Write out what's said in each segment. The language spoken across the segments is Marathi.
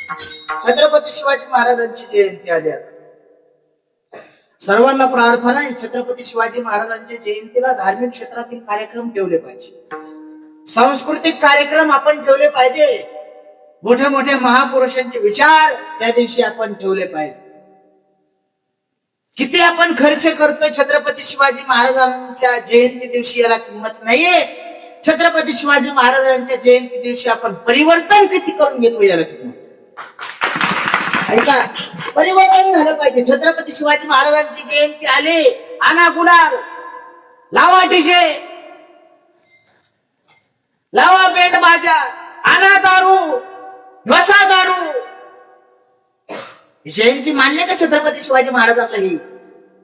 छत्रपती शिवाजी महाराजांची जयंती आली आहे. सर्वांना प्रार्थना आहे, छत्रपती शिवाजी महाराजांच्या जयंतीला धार्मिक क्षेत्रातील कार्यक्रम ठेवले पाहिजे, सांस्कृतिक कार्यक्रम आपण ठेवले पाहिजे, मोठ्या मोठ्या महापुरुषांचे विचार त्या दिवशी आपण ठेवले पाहिजे. किती आपण खर्च करतोय छत्रपती शिवाजी महाराजांच्या जयंती दिवशी, याला किंमत नाहीये. छत्रपती शिवाजी महाराजांच्या जयंती दिवशी आपण परिवर्तन किती करून घेतो याला किंमत. ऐका, परिवर्तन झालं पाहिजे. छत्रपती शिवाजी महाराजांची जयंती आली, आणा गुलाल, लावा डिशे, लावा बेंड बाजा, आणा दारू, घसा दारू. ही जयंती मान्य का छत्रपती शिवाजी महाराजांना?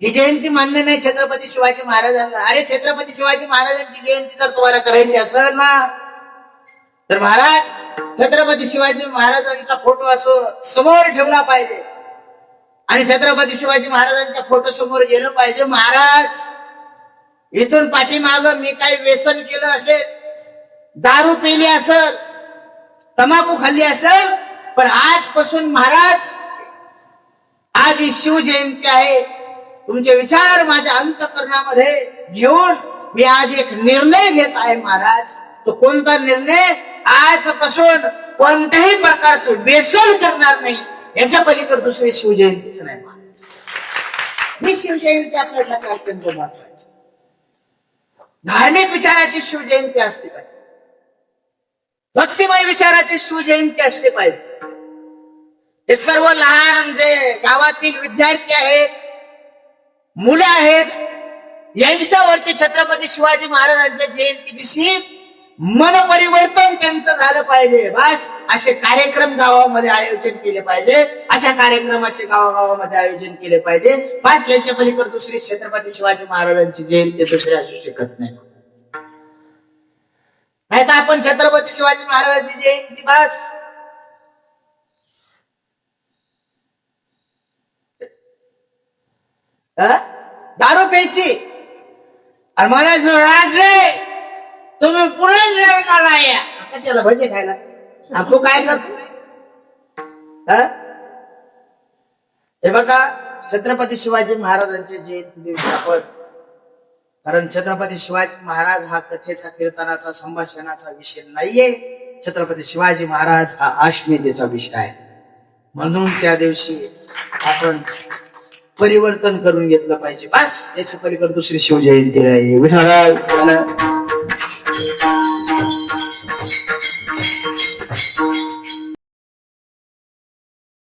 ही जयंती मान्य नाही छत्रपती शिवाजी महाराजांना. अरे छत्रपती शिवाजी महाराजांची जयंती जर तुम्हाला करायची असेल ना, तर महाराज छत्रपती शिवाजी महाराजांचा फोटो असो समोर ठेवला पाहिजे आणि छत्रपती शिवाजी महाराजांच्या फोटो समोर गेलं पाहिजे. महाराज, इथून पाठीमाग मी काही व्यसन केलं असेल, दारू पिली असेल, तंबाखू खाल्ली असेल, पण आजपासून महाराज, आज ही शिवजयंती आहे, तुमचे विचार माझ्या अंतःकरणामध्ये घेऊन मी आज एक निर्णय घेत आहे महाराज. तो कोणता निर्णय? आजपासून कोणत्याही प्रकारचं व्यसन करणार नाही, याच्या पलीकडे दुसरी शिवजयंतीच नाही महाराज. ही शिवजयंती आपल्यासाठी अत्यंत महत्वाची, धार्मिक विचाराची शिवजयंती असली पाहिजे, भक्तिमय विचाराची शिवजयंती असली पाहिजे. हे सर्व लहान जे गावातील विद्यार्थी आहेत, मुलं आहेत, यांच्यावरती छत्रपती शिवाजी महाराजांच्या जयंती दिवशी मन परिवर्तन त्यांचं झालं पाहिजे. बस असे कार्यक्रम गावामध्ये आयोजन केले पाहिजे, अशा कार्यक्रमाचे गावागावामध्ये आयोजन केले पाहिजे. बस याच्या पलीकडे दुसरी छत्रपती शिवाजी महाराजांची जयंती दुसरी असू शकत नाही. नाही तर आपण छत्रपती शिवाजी महाराजांची जयंती बस दारू प्यायची आणि म्हणायचं, राजे तुम्ही पुढे जेवणाला या, कशाला भजे खायला, तू काय करतो? हे बघा, छत्रपती शिवाजी महाराजांच्या जयंती दिवशी आपण, कारण छत्रपती शिवाजी महाराज हा कथेचा, कीर्तनाचा, संभाषणाचा विषय नाहीये. छत्रपती शिवाजी महाराज हा अश्मितेचा विषय आहे. म्हणून त्या दिवशी आपण परिवर्तन करून घेतलं पाहिजे. बस याच्या पलीकडे दुसरी शिवजयंती नाही. विठ्ठल